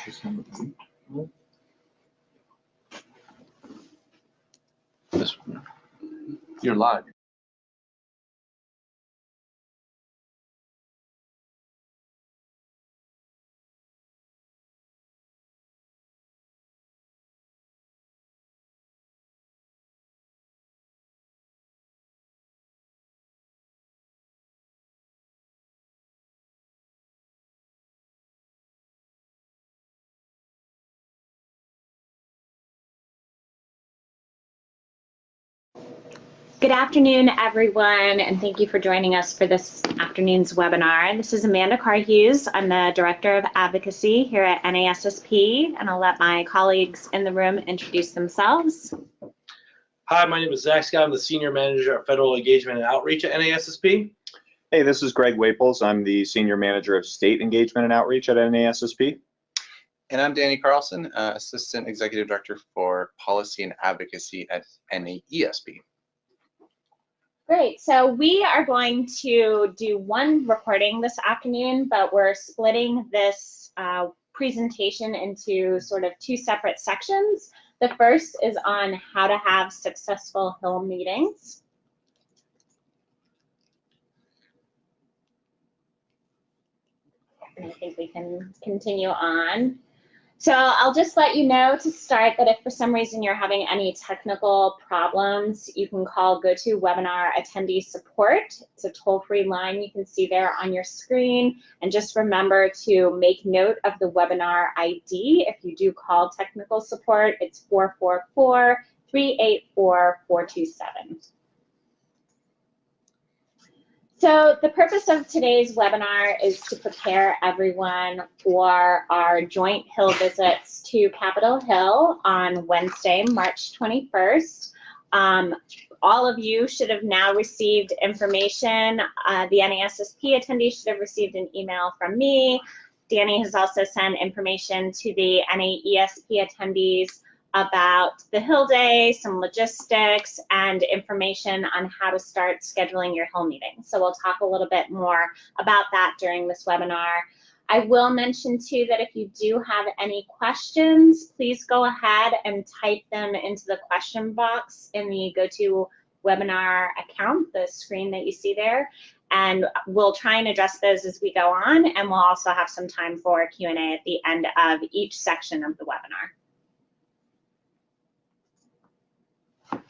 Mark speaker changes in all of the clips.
Speaker 1: This one. You're live.
Speaker 2: Good afternoon, everyone, and thank you for joining us for this afternoon's webinar. This is Amanda Carr-Hughes. I'm the Director of Advocacy here at NASSP, and I'll let my colleagues in the room introduce themselves.
Speaker 3: Hi, my name is Zach Scott. I'm the Senior Manager of Federal Engagement and Outreach at NASSP.
Speaker 4: Hey, this is Greg Waples. I'm the Senior Manager of State Engagement and Outreach at NASSP.
Speaker 5: And I'm Danny Carlson, Assistant Executive Director for Policy and Advocacy at NAESP.
Speaker 2: Great, so we are going to do one recording this afternoon, but we're splitting this presentation into sort of two separate sections. The first is on how to have successful Hill meetings. And I think we can continue on. So I'll just let you know to start that if for some reason you're having any technical problems, you can call GoToWebinar Attendee Support. It's a toll-free line you can see there on your screen. And just remember to make note of the webinar ID. If you do call technical support, it's 444-384-427. So the purpose of today's webinar is to prepare everyone for our joint Hill visits to Capitol Hill on Wednesday, March 21st. All of you should have now received information. The NASSP attendees should have received an email from me. Danny has also sent information to the NAESP attendees about the Hill Day, some logistics, and information on how to start scheduling your Hill meeting. So we'll talk a little bit more about that during this webinar. I will mention too that if you do have any questions, please go ahead and type them into the question box in the GoToWebinar account, the screen that you see there. And we'll try and address those as we go on, and we'll also have some time for Q&A at the end of each section of the webinar.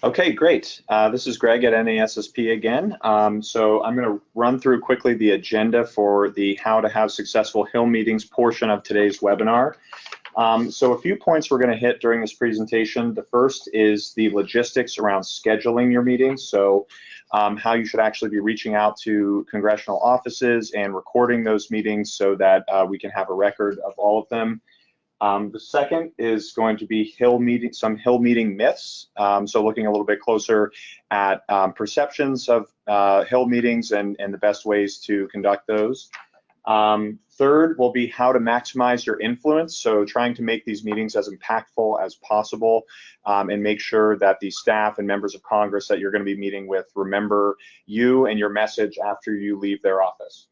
Speaker 4: Okay, great. This is Greg at NASSP again. So I'm going to run through quickly the agenda for the How to Have Successful Hill Meetings portion of today's webinar. So a few points we're going to hit during this presentation. The first is the logistics around scheduling your meetings. So how you should actually be reaching out to congressional offices and recording those meetings so that we can have a record of all of them. The second is going to be some Hill meeting myths. So looking a little bit closer at perceptions of Hill meetings and the best ways to conduct those. Third will be how to maximize your influence. So trying to make these meetings as impactful as possible and make sure that the staff and members of Congress that you're going to be meeting with remember you and your message after you leave their office.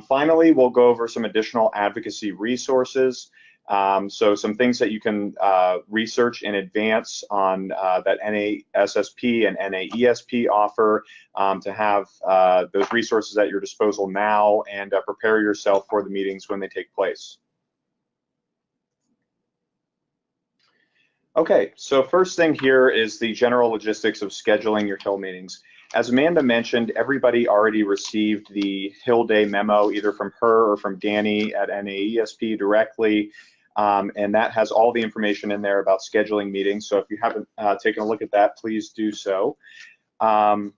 Speaker 4: Finally, we'll go over some additional advocacy resources. So some things that you can research in advance on that NASSP and NAESP offer to have those resources at your disposal now and prepare yourself for the meetings when they take place. Okay, so first thing here is the general logistics of scheduling your Hill meetings. As Amanda mentioned, everybody already received the Hill Day memo either from her or from Danny at NAESP directly. And that has all the information in there about scheduling meetings. So if you haven't taken a look at that, please do so. When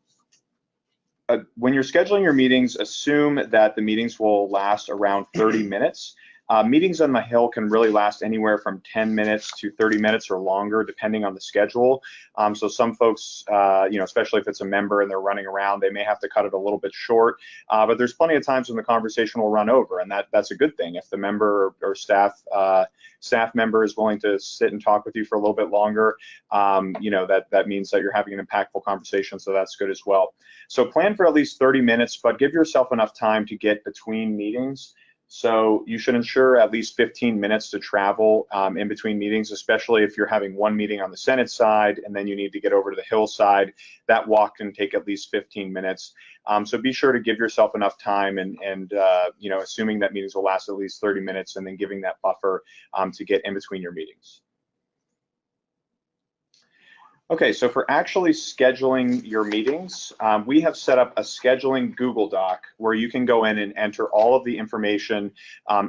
Speaker 4: you're scheduling your meetings, assume that the meetings will last around 30 minutes. Meetings on the Hill can really last anywhere from 10 minutes to 30 minutes or longer, depending on the schedule. So some folks, especially if it's a member and they're running around, they may have to cut it a little bit short. But there's plenty of times when the conversation will run over, and that's a good thing. If the member or staff member is willing to sit and talk with you for a little bit longer, that means that you're having an impactful conversation, so that's good as well. So plan for at least 30 minutes, but give yourself enough time to get between meetings. So you should ensure at least 15 minutes to travel in between meetings, especially if you're having one meeting on the Senate side and then you need to get over to the Hill side. That walk can take at least 15 minutes. So be sure to give yourself enough time and you know, assuming that meetings will last at least 30 minutes and then giving that buffer to get in between your meetings. Okay, so for actually scheduling your meetings, we have set up a scheduling Google Doc where you can go in and enter all of the information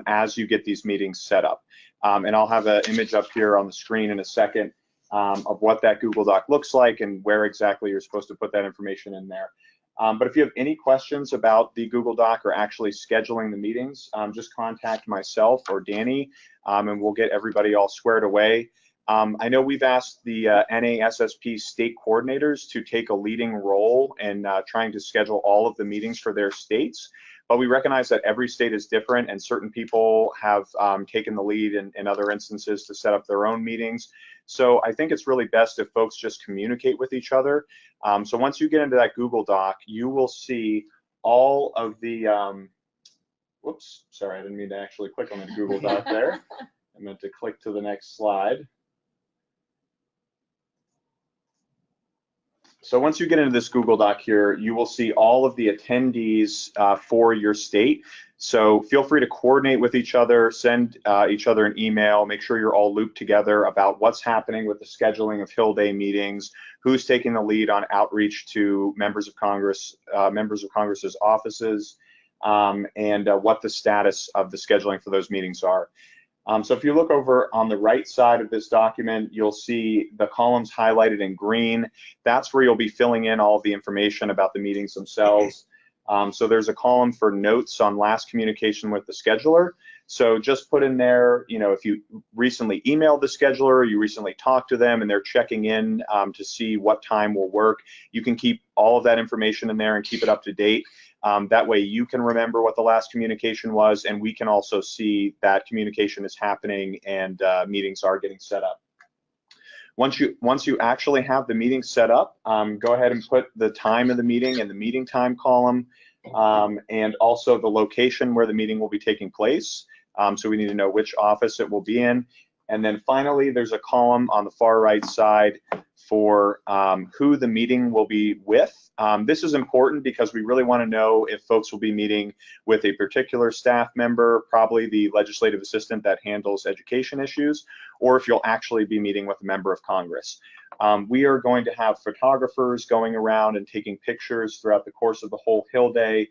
Speaker 4: as you get these meetings set up. And I'll have an image up here on the screen in a second of what that Google Doc looks like and where exactly you're supposed to put that information in there. But if you have any questions about the Google Doc or actually scheduling the meetings, just contact myself or Danny, and we'll get everybody all squared away. I know we've asked the NASSP state coordinators to take a leading role in trying to schedule all of the meetings for their states, but we recognize that every state is different and certain people have taken the lead in other instances to set up their own meetings. So I think it's really best if folks just communicate with each other. So once you get into that Google Doc, you will see all of the, whoops, sorry, I didn't mean to actually click on the Google Doc there. I meant to click to the next slide. So once you get into this Google Doc here, you will see all of the attendees for your state. So feel free to coordinate with each other, send each other an email, make sure you're all looped together about what's happening with the scheduling of Hill Day meetings, who's taking the lead on outreach to members of Congress, members of Congress's offices, and what the status of the scheduling for those meetings are. So if you look over on the right side of this document, you'll see the columns highlighted in green. That's where you'll be filling in all of the information about the meetings themselves. So there's a column for notes on last communication with the scheduler. So just put in there, you know, if you recently emailed the scheduler, you recently talked to them and they're checking in to see what time will work, you can keep all of that information in there and keep it up to date. That way you can remember what the last communication was, and we can also see that communication is happening and meetings are getting set up. Once you actually have the meeting set up, go ahead and put the time of the meeting in the meeting time column, and also the location where the meeting will be taking place. So we need to know which office it will be in. And then finally, there's a column on the far right side for who the meeting will be with. This is important because we really want to know if folks will be meeting with a particular staff member, probably the legislative assistant that handles education issues, or if you'll actually be meeting with a member of Congress. We are going to have photographers going around and taking pictures throughout the course of the whole Hill Day.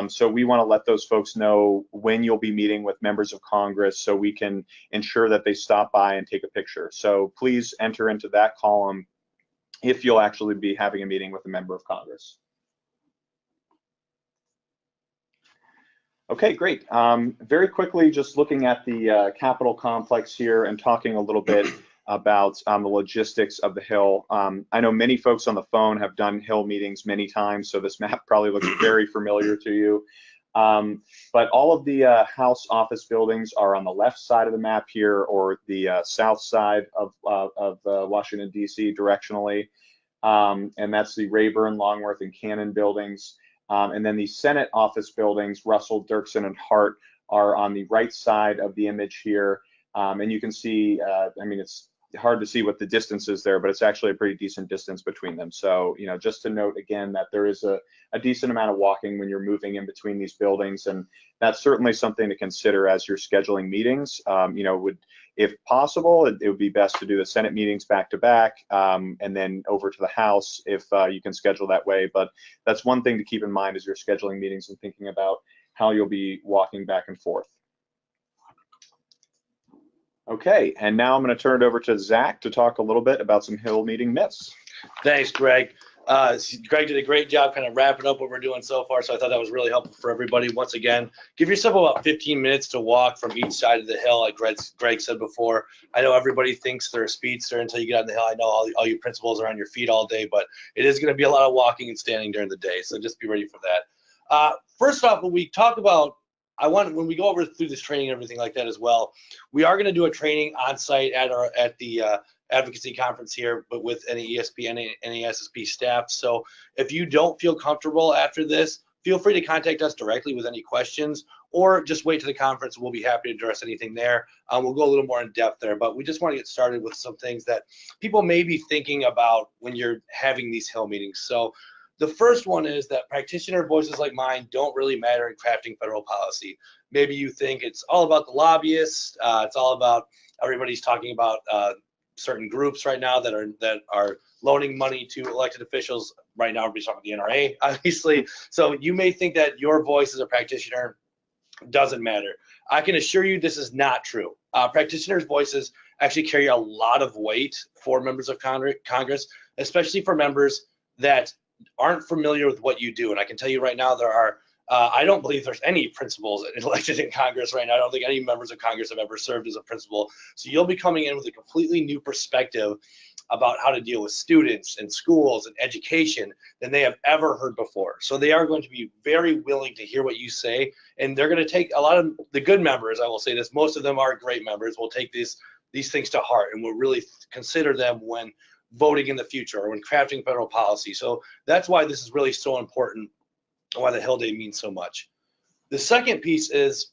Speaker 4: So we want to let those folks know when you'll be meeting with members of Congress so we can ensure that they stop by and take a picture. So please enter into that column if you'll actually be having a meeting with a member of Congress. Okay, great. Very quickly, just looking at the Capitol complex here and talking a little bit about the logistics of the Hill. I know many folks on the phone have done Hill meetings many times, so this map probably looks very familiar to you. But all of the House office buildings are on the left side of the map here, or the south side of Washington, D.C. directionally. And that's the Rayburn, Longworth, and Cannon buildings. And then the Senate office buildings, Russell, Dirksen, and Hart, are on the right side of the image here. And you can see, I mean, it's hard to see what the distance is there, but it's actually a pretty decent distance between them. So, you know, just to note again that there is a decent amount of walking when you're moving in between these buildings, and that's certainly something to consider as you're scheduling meetings. You know, if possible, it would be best to do the Senate meetings back to back, and then over to the House if you can schedule that way. But that's one thing to keep in mind as you're scheduling meetings and thinking about how you'll be walking back and forth. Okay, and now I'm going to turn it over to Zach to talk a little bit about some Hill meeting myths.
Speaker 3: Thanks, Greg. Greg did a great job kind of wrapping up what we're doing so far, so I thought that was really helpful for everybody. Once again, give yourself about 15 minutes to walk from each side of the hill, like Greg said before. I know everybody thinks they're a speedster until you get on the hill. I know all your principals are on your feet all day, but it is going to be a lot of walking and standing during the day, so just be ready for that. First off, when we talk about, when we go over through this training and everything like that as well, we are going to do a training on site at the advocacy conference here, but with NAESP and NASSP staff. So if you don't feel comfortable after this, feel free to contact us directly with any questions, or just wait to the conference. We'll be happy to address anything there. We'll go a little more in depth there, but we just want to get started with some things that people may be thinking about when you're having these Hill meetings. So the first one is that practitioner voices like mine don't really matter in crafting federal policy. Maybe you think it's all about the lobbyists. It's all about everybody's talking about certain groups right now that are loaning money to elected officials. Right now, we're talking about the NRA, obviously. So you may think that your voice as a practitioner doesn't matter. I can assure you this is not true. Practitioners' voices actually carry a lot of weight for members of Congress, especially for members that aren't familiar with what you do. And I can tell you right now, there are, I don't believe there's any principals elected in Congress right now. I don't think any members of Congress have ever served as a principal. So you'll be coming in with a completely new perspective about how to deal with students and schools and education than they have ever heard before. So they are going to be very willing to hear what you say, and they're going to take a lot of the good members, I will say this, most of them are great members, will take these things to heart and will really consider them when voting in the future or when crafting federal policy. So that's why this is really so important, why the Hill Day means so much. The second piece is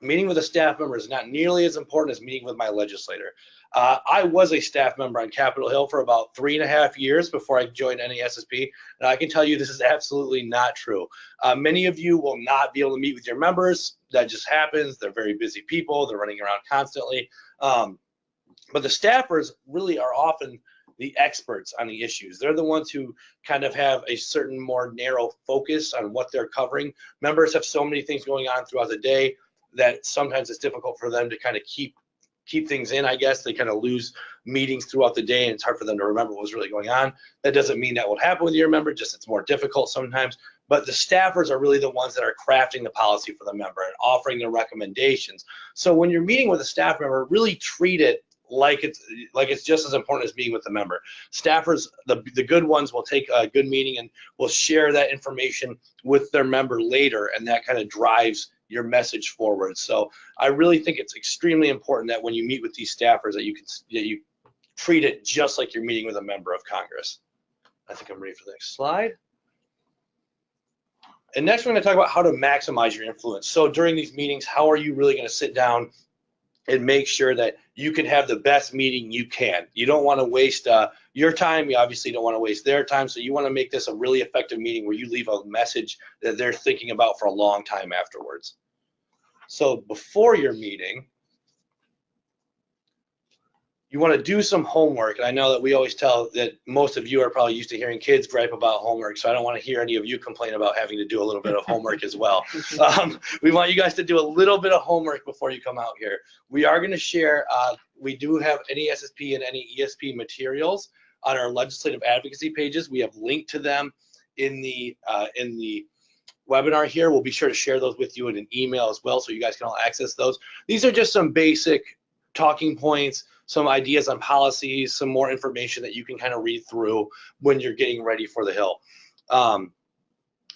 Speaker 3: meeting with a staff member is not nearly as important as meeting with my legislator. I was a staff member on Capitol Hill for about 3.5 years before I joined NASSP, and I can tell you this is absolutely not true. Many of you will not be able to meet with your members. That just happens. They're very busy people. They're running around constantly. But the staffers really are often the experts on the issues. They're the ones who kind of have a certain more narrow focus on what they're covering. Members have so many things going on throughout the day that sometimes it's difficult for them to kind of keep things in, I guess. They kind of lose meetings throughout the day and it's hard for them to remember what was really going on. That doesn't mean that will happen with your member, just it's more difficult sometimes. But the staffers are really the ones that are crafting the policy for the member and offering their recommendations. So when you're meeting with a staff member, really treat it like it's just as important as being with the member. Staffers, the good ones, will take a good meeting and will share that information with their member later, and that kind of drives your message forward. So I really think it's extremely important that when you meet with these staffers that you treat it just like you're meeting with a member of Congress. I think I'm ready for the next slide. And next we're going to talk about how to maximize your influence. So during these meetings, how are you really going to sit down and make sure that you can have the best meeting you can? You don't want to waste your time. You obviously don't want to waste their time. So you want to make this a really effective meeting where you leave a message that they're thinking about for a long time afterwards. So before your meeting, you want to do some homework. And I know that we always tell that most of you are probably used to hearing kids gripe about homework, so I don't want to hear any of you complain about having to do a little bit of homework as well. We want you guys to do a little bit of homework before you come out here. We are going to share, we do have NASSP and NAESP materials on our legislative advocacy pages. We have linked to them in the webinar here. We'll be sure to share those with you in an email as well, so you guys can all access those. These are just some basic talking points, some ideas on policies, some more information that you can kind of read through when you're getting ready for the Hill.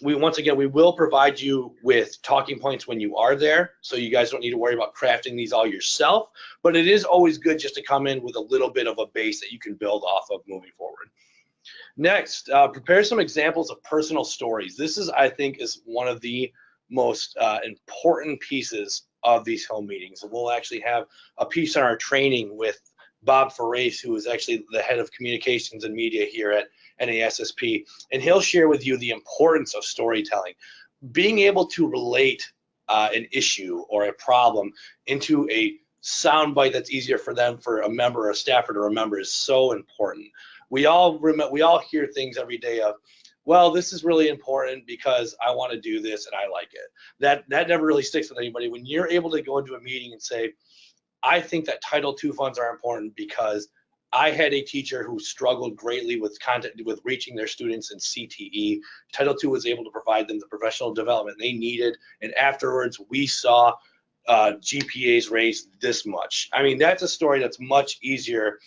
Speaker 3: Once again, we will provide you with talking points when you are there, so you guys don't need to worry about crafting these all yourself, but it is always good just to come in with a little bit of a base that you can build off of moving forward. Next, prepare some examples of personal stories. This is, I think, is one of the most important pieces of these Hill meetings. And we'll actually have a piece on our training with Bob Ferrace, who is actually the head of communications and media here at NASSP, and he'll share with you the importance of storytelling. Being able to relate an issue or a problem into a soundbite that's easier for them, for a member or a staffer to remember, is so important. We all hear things every day of, well, this is really important because I want to do this and I like it. That never really sticks with anybody. When you're able to go into a meeting and say, I think that Title II funds are important because I had a teacher who struggled greatly with reaching their students in CTE. Title II was able to provide them the professional development they needed, and afterwards we saw GPAs raised this much. I mean, that's a story that's much easier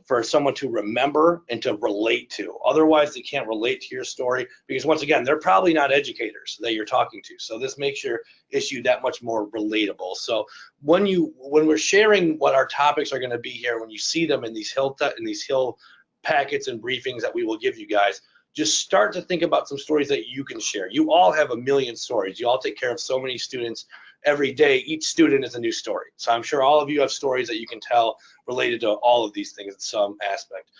Speaker 3: for someone to remember and to relate to. Otherwise, they can't relate to your story because, once again, they're probably not educators that you're talking to. So this makes your issue that much more relatable. So when we're sharing what our topics are going to be here, when you see them in these Hill packets and briefings that we will give you guys, just start to think about some stories that you can share. You all have a million stories. You all take care of so many students every day. Each student is a new story. So I'm sure all of you have stories that you can tell related to all of these things in some aspect.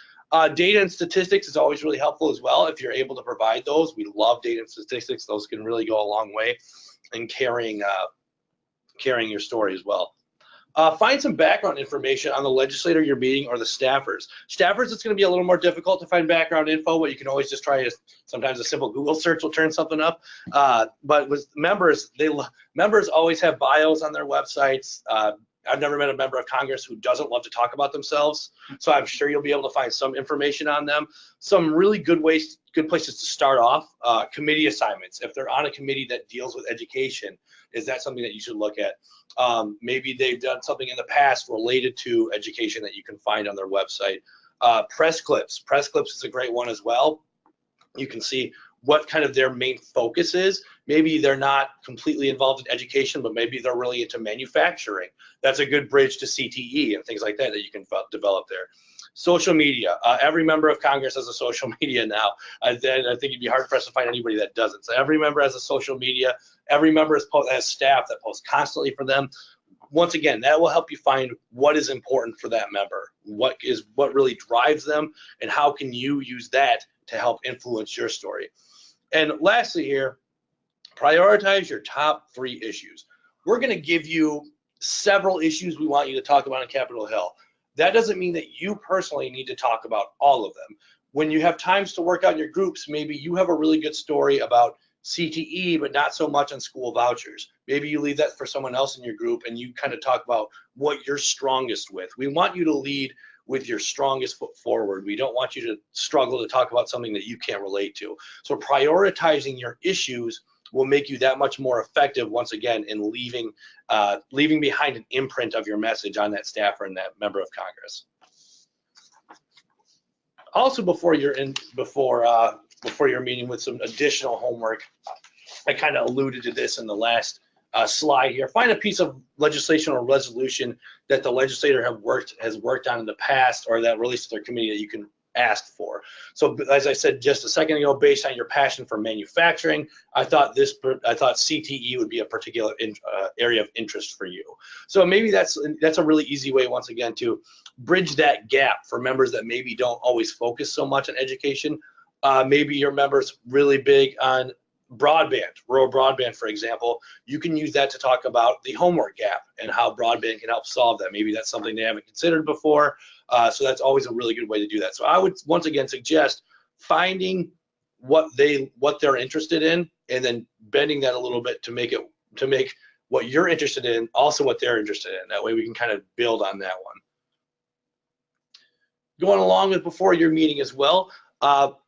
Speaker 3: Data and statistics is always really helpful as well. If you're able to provide those, we love data and statistics. Those can really go a long way in carrying your story as well. Find some background information on the legislator you're meeting or the staffers. Staffers, it's going to be a little more difficult to find background info, but you can always just try sometimes a simple Google search will turn something up. But with members, members always have bios on their websites. I've never met a member of Congress who doesn't love to talk about themselves, so I'm sure you'll be able to find some information on them. Some really good places to start off. Committee assignments. If they're on a committee that deals with education, is that something that you should look at? Maybe they've done something in the past related to education that you can find on their website. Press clips. Press clips is a great one as well. You can see what kind of their main focus is. Maybe they're not completely involved in education, but maybe they're really into manufacturing. That's a good bridge to CTE and things like that that you can develop there. Social media. Every member of Congress has a social media now. I think it'd be hard pressed to find anybody that doesn't. So every member has a social media. Every member has staff that posts constantly for them. Once again, that will help you find what is important for that member, what really drives them, and how can you use that to help influence your story. And lastly here, prioritize your top 3 issues. We're going to give you several issues we want you to talk about on Capitol Hill. That doesn't mean that you personally need to talk about all of them. When you have times to work out your groups, maybe you have a really good story about CTE, but not so much on school vouchers. Maybe you leave that for someone else in your group and you kind of talk about what you're strongest with. We want you to lead with your strongest foot forward. We don't want you to struggle to talk about something that you can't relate to. So prioritizing your issues will make you that much more effective, once again, in leaving behind an imprint of your message on that staffer and that member of Congress. Also, before you're meeting with some additional homework, I kind of alluded to this in the last slide here. Find a piece of legislation or resolution that the legislator has worked on in the past, or that relates to their committee that you can ask for. So as I said just a second ago, based on your passion for manufacturing, I thought CTE would be a particular area of interest for you. So maybe that's a really easy way, once again, to bridge that gap for members that maybe don't always focus so much on education. Maybe your members really big on broadband, rural broadband, for example. You can use that to talk about the homework gap and how broadband can help solve that. Maybe that's something they haven't considered before. So that's always a really good way to do that. So I would once again suggest finding what they're interested in, and then bending that a little bit to make what you're interested in also what they're interested in. That way we can kind of build on that one. Going along with before your meeting as well,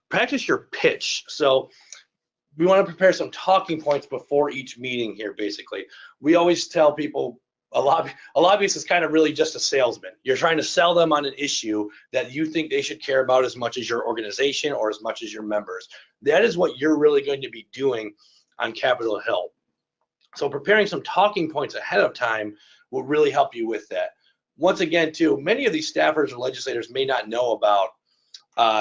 Speaker 3: practice your pitch. So we want to prepare some talking points before each meeting here. Basically, we always tell people a lobbyist is kind of really just a salesman. You're trying to sell them on an issue that you think they should care about as much as your organization or as much as your members. That is what you're really going to be doing on Capitol Hill. So preparing some talking points ahead of time will really help you with that. Once again, too, many of these staffers or legislators may not know about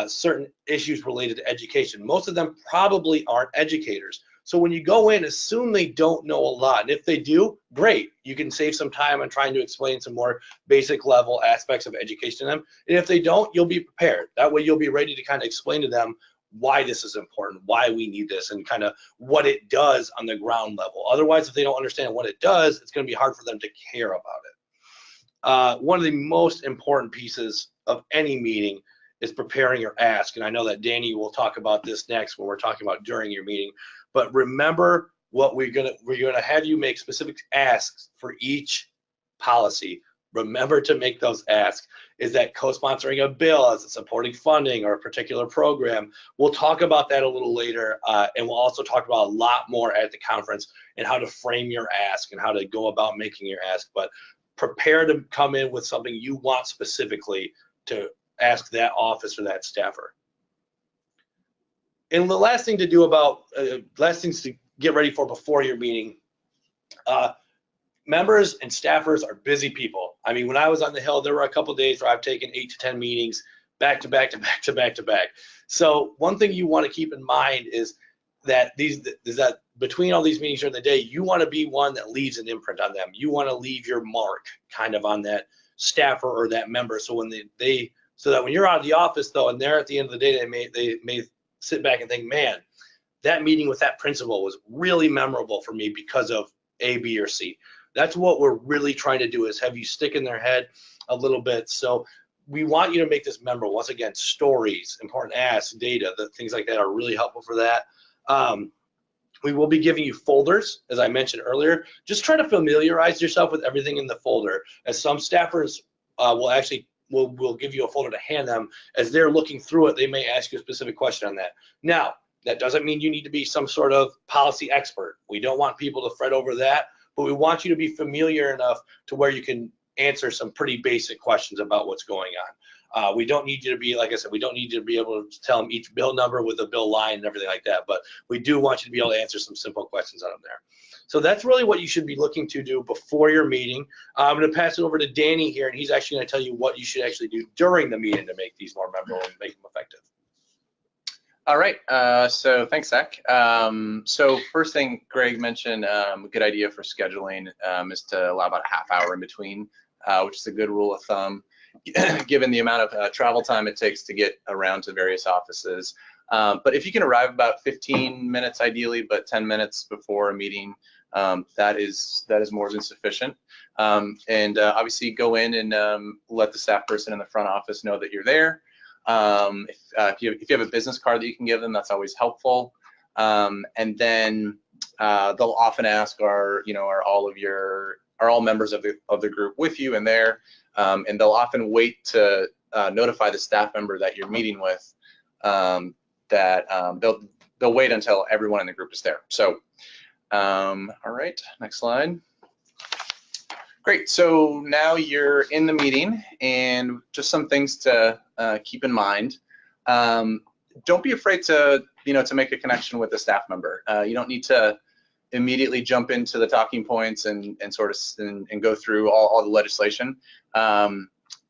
Speaker 3: certain issues related to education. Most of them probably aren't educators. So when you go in, assume they don't know a lot. And if they do, great. You can save some time on trying to explain some more basic level aspects of education to them. And if they don't, you'll be prepared. That way you'll be ready to kind of explain to them why this is important, why we need this, and kind of what it does on the ground level. Otherwise, if they don't understand what it does, it's going to be hard for them to care about it. One of the most important pieces of any meeting is preparing your ask. And I know that Danny will talk about this next when we're talking about during your meeting. But remember what we're gonna have you make specific asks for each policy. Remember to make those asks. Is that co-sponsoring a bill? Is it supporting funding or a particular program? We'll talk about that a little later, and we'll also talk about a lot more at the conference and how to frame your ask and how to go about making your ask. But prepare to come in with something you want specifically to ask that office or that staffer. And the last thing to do last things to get ready for before your meeting, members and staffers are busy people. I mean, when I was on the Hill, there were a couple of days where I've taken 8 to 10 meetings back to back to back to back to back. So one thing you want to keep in mind is that between all these meetings during the day, you want to be one that leaves an imprint on them. You want to leave your mark kind of on that staffer or that member. So when so that when you're out of the office though, and they're at the end of the day, they may sit back and think, man, that meeting with that principal was really memorable for me because of A, B, or C. That's what we're really trying to do, is have you stick in their head a little bit. So we want you to make this memorable. Once again, stories, important asks, data, things like that are really helpful for that. We will be giving you folders, as I mentioned earlier. Just try to familiarize yourself with everything in the folder, as some staffers will give you a folder to hand them. As they're looking through it, they may ask you a specific question on that. Now, that doesn't mean you need to be some sort of policy expert. We don't want people to fret over that, but we want you to be familiar enough to where you can answer some pretty basic questions about what's going on. We don't need you to be, like I said, we don't need you to be able to tell them each bill number with a bill line and everything like that, but we do want you to be able to answer some simple questions on them there. So that's really what you should be looking to do before your meeting. I'm going to pass it over to Danny here, and he's actually going to tell you what you should actually do during the meeting to make these more memorable and make them effective.
Speaker 5: All right, so thanks, Zach. So first thing Greg mentioned, a good idea for scheduling is to allow about a half hour in between, which is a good rule of thumb, given the amount of travel time it takes to get around to various offices. But if you can arrive about 15 minutes ideally, but 10 minutes before a meeting, that is more than sufficient. And obviously go in and let the staff person in the front office know that you're there. If you have a business card that you can give them, that's always helpful. And then they'll often ask, are all members of the group with you and there? And they'll often wait to notify the staff member that you're meeting with, they'll wait until everyone in the group is there. So, all right, next slide. Great, so now you're in the meeting, and just some things to keep in mind. Don't be afraid to make a connection with the staff member. You don't need to immediately jump into the talking points and go through all the legislation.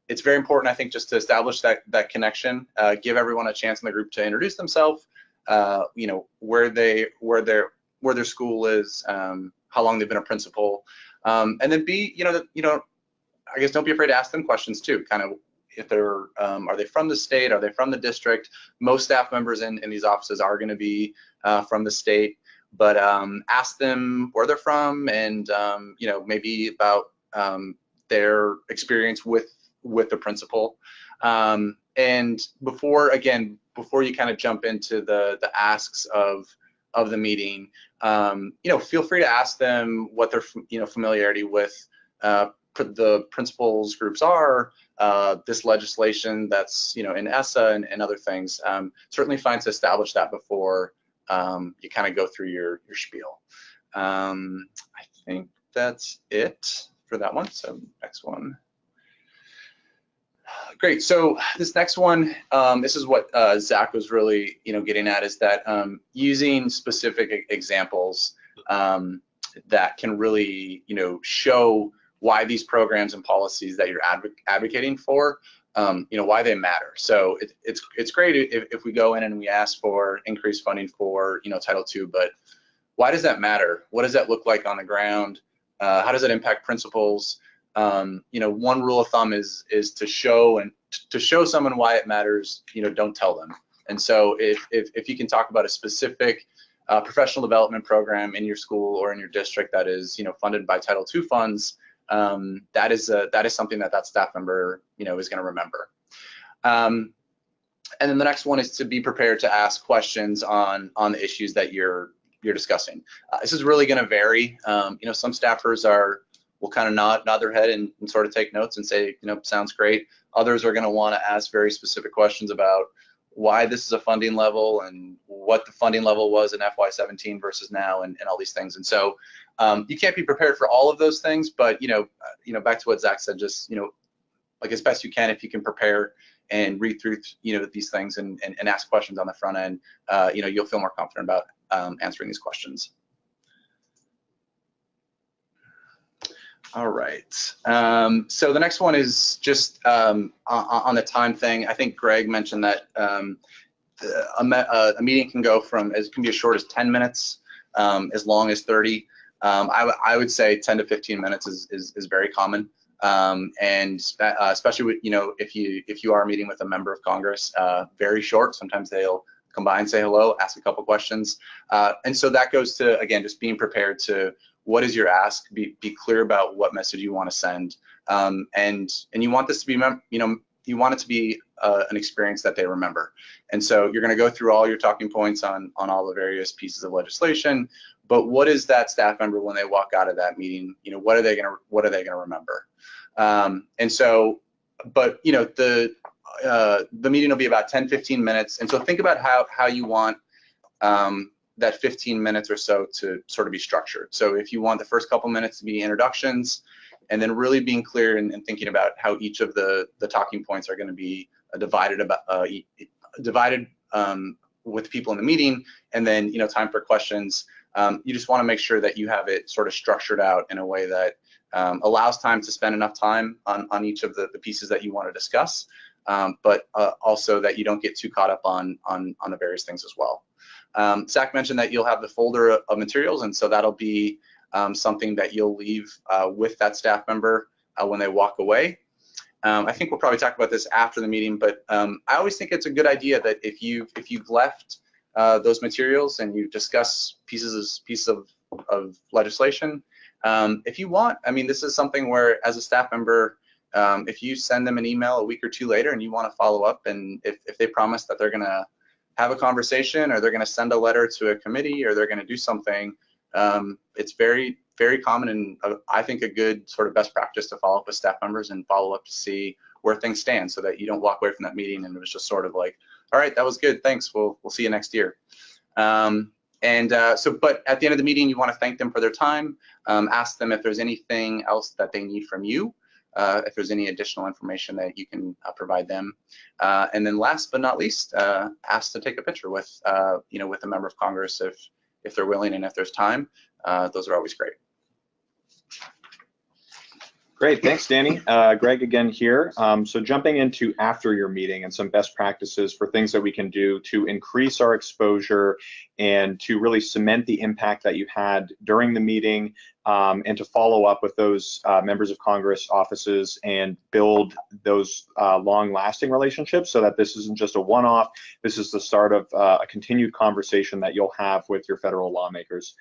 Speaker 5: It's very important, I think, just to establish that connection. Give everyone a chance in the group to introduce themselves. Where their school is, how long they've been a principal. And then I guess don't be afraid to ask them questions too. Kind of, if they're, are they from the state? Are they from the district? Most staff members in these offices are going to be from the state, but ask them where they're from, and maybe about their experience with the principal. And before you kind of jump into the asks of the meeting, feel free to ask them what their familiarity with the principals groups are, this legislation that's in ESSA and other things. Certainly fine to establish that before you kind of go through your spiel. I think that's it for that one. So next one. Great. So this next one, this is what Zach was really, getting at, is that using specific examples that can really, show why these programs and policies that you're advocating for, why they matter. So it's great if we go in and we ask for increased funding for, Title II, but why does that matter? What does that look like on the ground? How does it impact principals? One rule of thumb is to show someone why it matters, don't tell them. And so if you can talk about a specific professional development program in your school or in your district that is, funded by Title II funds, that is something that staff member, is going to remember. And then the next one is to be prepared to ask questions on the issues that you're discussing. This is really going to vary. Some staffers will kind of nod their head and sort of take notes and say, sounds great. Others are going to want to ask very specific questions about why this is a funding level and what the funding level was in FY17 versus now, and all these things. And so you can't be prepared for all of those things, but back to what Zach said, just like as best you can, if you can prepare and read through these things and ask questions on the front end, you'll feel more confident about answering these questions. All right. So the next one is just on the time thing. I think Greg mentioned that a meeting can go from, it can be as short as 10 minutes, as long as 30. I would say 10 to 15 minutes is very common. And especially with, if you are meeting with a member of Congress, very short. Sometimes they'll combine, say hello, ask a couple questions. And so that goes to, again, just being prepared to, what is your ask? Be clear about what message you want to send. And you want this to be, you want it to be an experience that they remember. And so you're going to go through all your talking points on all the various pieces of legislation. But what is that staff member when they walk out of that meeting? What are they going to remember? And so, but the meeting will be about 10-15 minutes. And so think about how you want that 15 minutes or so to sort of be structured. So if you want the first couple minutes to be introductions, and then really being clear and thinking about how each of the talking points are going to be divided with people in the meeting, and then time for questions. You just want to make sure that you have it sort of structured out in a way that allows time to spend enough time on each of the pieces that you want to discuss, but also that you don't get too caught up on the various things as well. Zach mentioned that you'll have the folder of materials, and so that'll be something that you'll leave with that staff member when they walk away. I think we'll probably talk about this after the meeting, but I always think it's a good idea that if you've left those materials and you discuss pieces of legislation, if you want, I mean, this is something where, as a staff member, if you send them an email a week or two later and you want to follow up, and if they promise that they're going to have a conversation, or they're going to send a letter to a committee, or they're going to do something, it's very, very common, and I think a good sort of best practice to follow up with staff members and follow up to see where things stand, so that you don't walk away from that meeting and it was just sort of like, all right, that was good, thanks, we'll see you next year. But at the end of the meeting, you want to thank them for their time, ask them if there's anything else that they need from you, if there's any additional information that you can provide them, and then last but not least, ask to take a picture with with a member of Congress if they're willing and if there's time. Those are always great.
Speaker 4: Great, thanks, Danny. Greg again here. So jumping into after your meeting and some best practices for things that we can do to increase our exposure and to really cement the impact that you had during the meeting, and to follow up with those members of Congress offices and build those long-lasting relationships, so that this isn't just a one-off. This is the start of a continued conversation that you'll have with your federal lawmakers.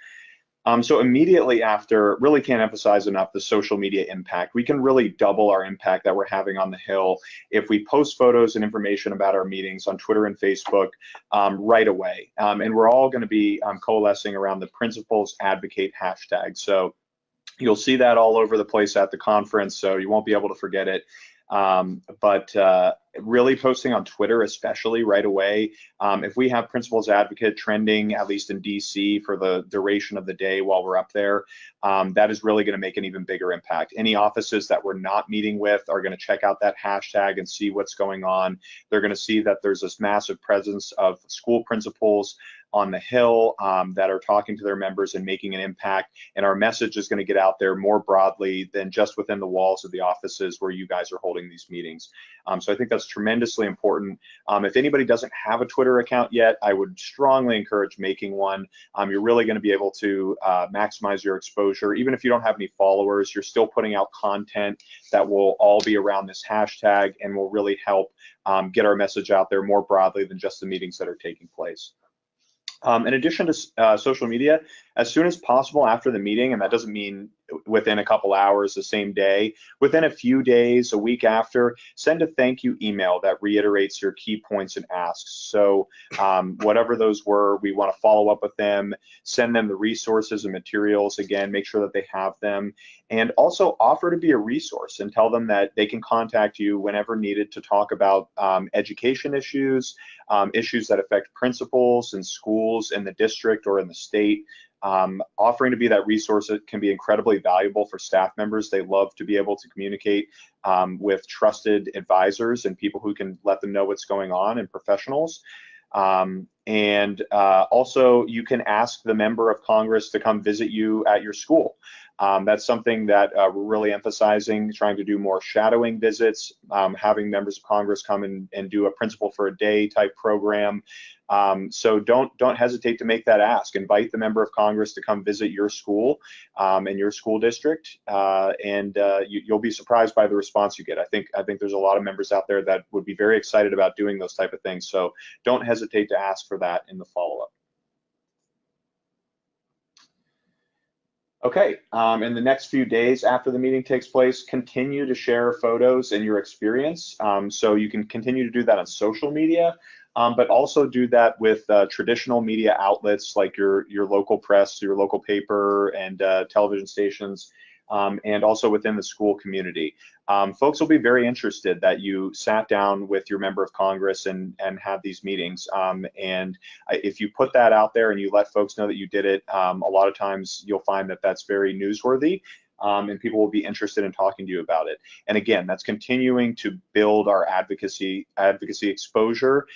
Speaker 4: So immediately after, really can't emphasize enough the social media impact. We can really double our impact that we're having on the Hill if we post photos and information about our meetings on Twitter and Facebook right away. And we're all going to be coalescing around the Principals Advocate hashtag. So you'll see that all over the place at the conference, so you won't be able to forget it. But really posting on Twitter, especially right away. If we have Principals Advocate trending, at least in DC, for the duration of the day while we're up there, that is really going to make an even bigger impact. Any offices that we're not meeting with are going to check out that hashtag and see what's going on. They're going to see that there's this massive presence of school principals on the Hill that are talking to their members and making an impact, and our message is going to get out there more broadly than just within the walls of the offices where you guys are holding these meetings. So I think that's tremendously important. If anybody doesn't have a Twitter account yet, I would strongly encourage making one. You're really going to be able to maximize your exposure. Even if you don't have any followers, you're still putting out content that will all be around this hashtag and will really help get our message out there more broadly than just the meetings that are taking place. In addition to social media, as soon as possible after the meeting, and that doesn't mean within a couple hours, the same day, within a few days, a week after, send a thank you email that reiterates your key points and asks. So whatever those were, we want to follow up with them, send them the resources and materials, again, make sure that they have them, and also offer to be a resource and tell them that they can contact you whenever needed to talk about education issues, issues that affect principals and schools in the district or in the state. Offering to be that resource that can be incredibly valuable for staff members. They love to be able to communicate with trusted advisors and people who can let them know what's going on, and professionals. Also, you can ask the member of Congress to come visit you at your school. That's something that we're really emphasizing, trying to do more shadowing visits, having members of Congress come and do a Principal for a Day type program. So don't hesitate to make that ask. Invite the member of Congress to come visit your school and your school district, and you'll be surprised by the response you get. I think there's a lot of members out there that would be very excited about doing those type of things. So don't hesitate to ask for that in the follow-up. Okay, in the next few days after the meeting takes place, continue to share photos and your experience. So you can continue to do that on social media, but also do that with traditional media outlets like your local press, your local paper, and television stations, and also within the school community. Folks will be very interested that you sat down with your member of Congress and had these meetings. And if you put that out there and you let folks know that you did it, a lot of times you'll find that that's very newsworthy. And people will be interested in talking to you about it. And again, that's continuing to build our advocacy exposure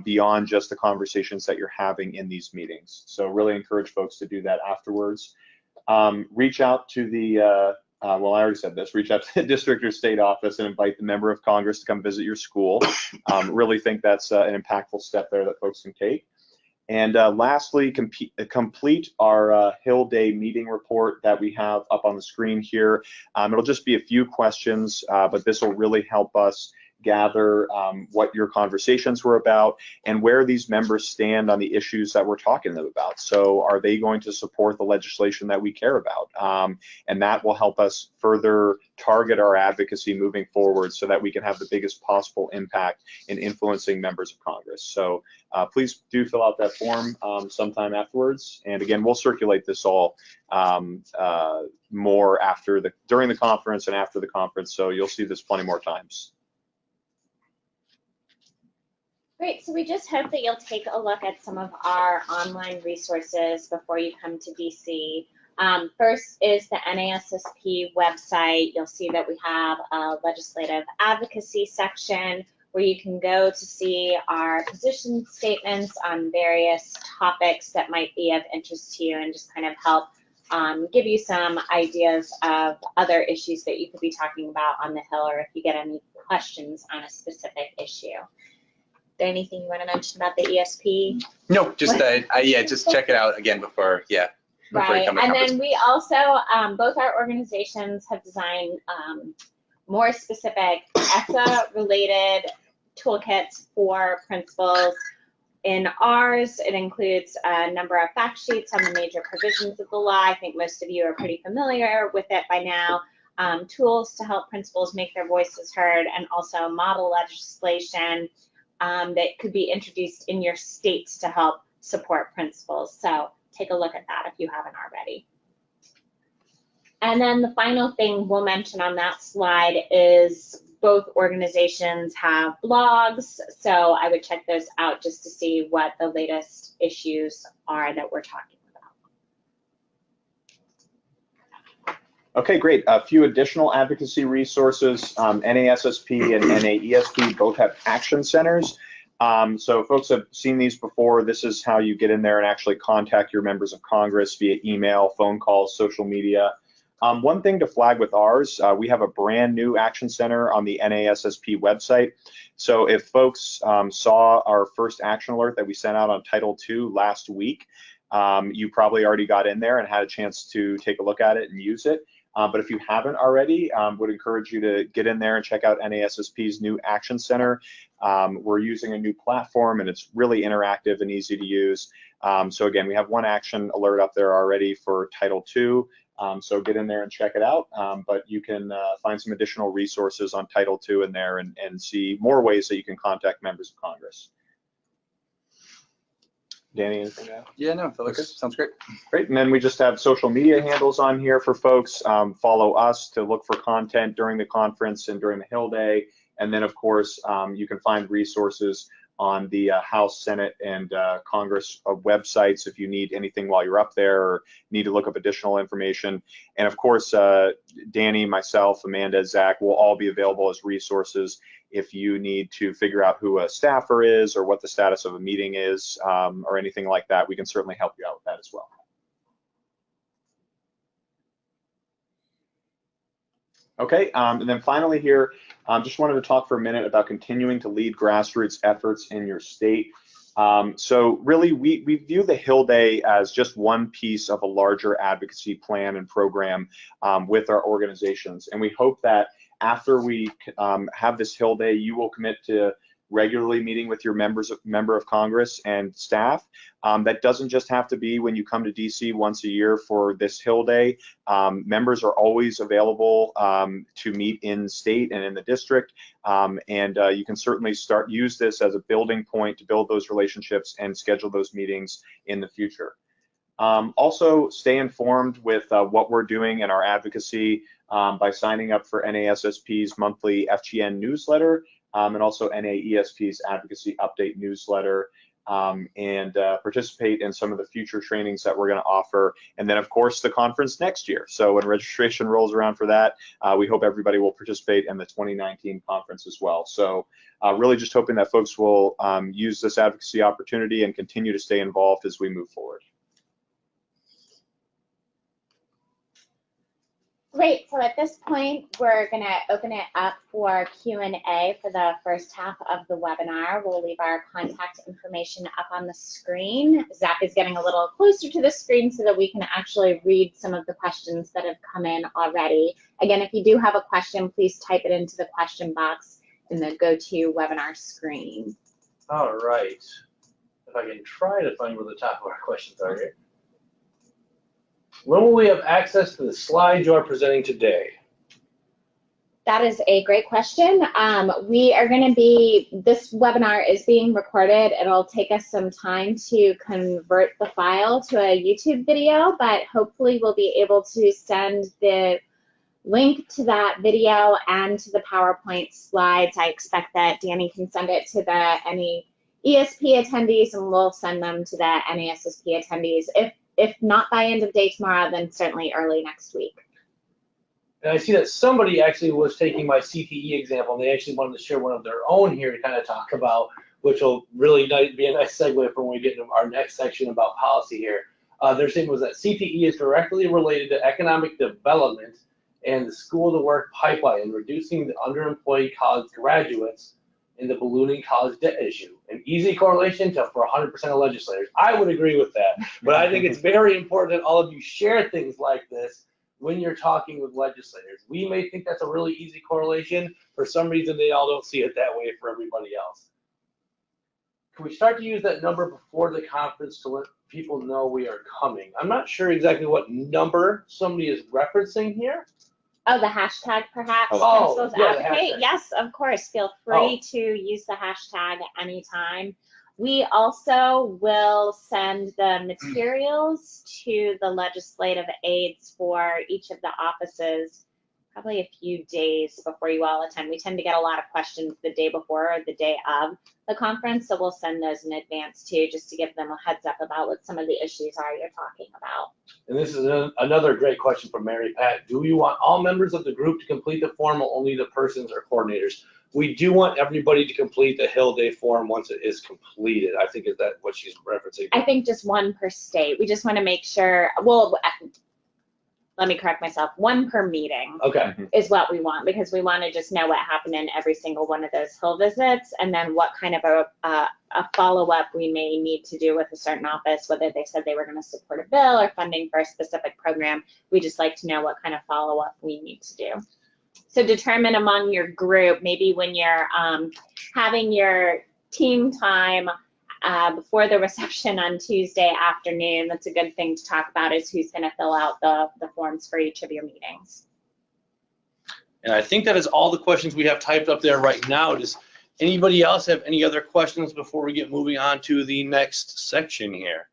Speaker 4: beyond just the conversations that you're having in these meetings. So really encourage folks to do that afterwards. Reach out to the, well, I already said this, reach out to the district or state office and invite the member of Congress to come visit your school. Really think that's an impactful step there that folks can take. And lastly, complete our Hill Day meeting report that we have up on the screen here. It'll just be a few questions, but this will really help us gather what your conversations were about and where these members stand on the issues that we're talking to them about. So are they going to support the legislation that we care about? And that will help us further target our advocacy moving forward so that we can have the biggest possible impact in influencing members of Congress. So please do fill out that form sometime afterwards. And again, we'll circulate this all more during the conference and after the conference. So you'll see this plenty more times.
Speaker 2: Great, so we just hope that you'll take a look at some of our online resources before you come to DC. First is the NASSP website. You'll see that we have a legislative advocacy section where you can go to see our position statements on various topics that might be of interest to you and just kind of help give you some ideas of other issues that you could be talking about on the Hill, or if you get any questions on a specific issue. There anything you want to mention about the ESP?
Speaker 5: No, just just check it out again before, before you come to
Speaker 2: and
Speaker 5: conference.
Speaker 2: then we also, both our organizations have designed more specific ESSA-related toolkits for principals. In ours, it includes a number of fact sheets on the major provisions of the law. I think most of you are pretty familiar with it by now. Tools to help principals make their voices heard, and also model legislation that could be introduced in your states to help support principals. So take a look at that if you haven't already. And then the final thing we'll mention on that slide is both organizations have blogs. So I would check those out just to see what the latest issues are that we're talking about.
Speaker 4: Okay, great. A few additional advocacy resources. NASSP and NAESP both have action centers. So folks have seen these before. This is how you get in there and actually contact your members of Congress via email, phone calls, social media. One thing to flag with ours, we have a brand new action center on the NASSP website. So if folks saw our first action alert that we sent out on Title II last week, you probably already got in there and had a chance to take a look at it and use it. But if you haven't already, would encourage you to get in there and check out NASSP's new Action Center. We're using a new platform and it's really interactive and easy to use. So again, we have one action alert up there already for Title II. So get in there and check it out. But you can find some additional resources on Title II in there and see more ways that you can contact members of Congress. Danny, anything to add?
Speaker 5: Yeah, no, that looks good. Sounds great.
Speaker 4: Great, and then we just have social media handles on here for folks. Follow us to look for content during the conference and during the Hill Day. And then, of course, you can find resources on the House, Senate, and Congress websites if you need anything while you're up there or need to look up additional information. And of course, Danny, myself, Amanda, Zach will all be available as resources if you need to figure out who a staffer is or what the status of a meeting is or anything like that. We can certainly help you out with that as well. Okay, and then finally here, just wanted to talk for a minute about continuing to lead grassroots efforts in your state. So really, we view the Hill Day as just one piece of a larger advocacy plan and program with our organizations. And we hope that after we have this Hill Day, you will commit to regularly meeting with your member of Congress and staff. That doesn't just have to be when you come to DC once a year for this Hill Day. Members are always available to meet in state and in the district, and you can certainly use this as a building point to build those relationships and schedule those meetings in the future. Also, stay informed with what we're doing in our advocacy by signing up for NASSP's monthly FGN newsletter, and also NAESP's advocacy update newsletter, and participate in some of the future trainings that we're going to offer. And then, of course, the conference next year. So when registration rolls around for that, we hope everybody will participate in the 2019 conference as well. So really just hoping that folks will use this advocacy opportunity and continue to stay involved as we move forward.
Speaker 2: Great, so at this point, we're gonna open it up for Q&A for the first half of the webinar. We'll leave our contact information up on the screen. Zach is getting a little closer to the screen so that we can actually read some of the questions that have come in already. Again, if you do have a question, please type it into the question box in the GoToWebinar screen.
Speaker 3: All right. If I can try to find where the top of our questions are here. When will we have access to the slides you are presenting today?
Speaker 2: That is a great question. We are going to this webinar is being recorded. It'll take us some time to convert the file to a YouTube video, but hopefully we'll be able to send the link to that video and to the PowerPoint slides. I expect that Danny can send it to the NAESP attendees, and we'll send them to the NASSP attendees. If not by end of day tomorrow, then certainly early next week.
Speaker 3: And I see that somebody actually was taking my CTE example, and they actually wanted to share one of their own here to kind of talk about, which will really be a nice segue for when we get into our next section about policy here. Their statement was that CTE is directly related to economic development and the school-to-work pipeline and reducing the underemployed college graduates in the ballooning college debt issue. An easy correlation for 100% of legislators. I would agree with that, but I think it's very important that all of you share things like this when you're talking with legislators. We may think that's a really easy correlation. For some reason, they all don't see it that way for everybody else. Can we start to use that number before the conference to let people know we are coming? I'm not sure exactly what number somebody is referencing here.
Speaker 2: Oh, the hashtag perhaps?
Speaker 3: Oh,
Speaker 2: Principals
Speaker 3: yeah, the
Speaker 2: Advocate?
Speaker 3: hashtag.
Speaker 2: Yes, of course. Feel free to use the hashtag anytime. We also will send the materials to the legislative aides for each of the offices probably a few days before you all attend. We tend to get a lot of questions the day before or the day of the conference, so we'll send those in advance too, just to give them a heads up about what some of the issues are you're talking about.
Speaker 3: And this is another great question from Mary Pat. Do you want all members of the group to complete the form or only the persons or coordinators? We do want everybody to complete the Hill Day form once it is completed. I think is that what she's referencing?
Speaker 2: I think just one per state. We just want to make sure, well, let me correct myself, one per meeting.
Speaker 3: Okay.
Speaker 2: Is what we want, because we want to just know what happened in every single one of those Hill visits, and then what kind of a follow-up we may need to do with a certain office, whether they said they were going to support a bill or funding for a specific program. We just like to know what kind of follow-up we need to do. So determine among your group, maybe when you're having your team time before the reception on Tuesday afternoon, that's a good thing to talk about, is who's going to fill out the forms for each of your meetings.
Speaker 3: And I think that is all the questions we have typed up there right now. Does anybody else have any other questions before we get moving on to the next section here?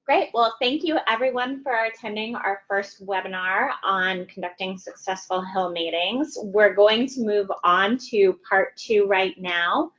Speaker 2: Great. Well, thank you everyone for attending our first webinar on conducting successful Hill meetings. We're going to move on to part 2 right now.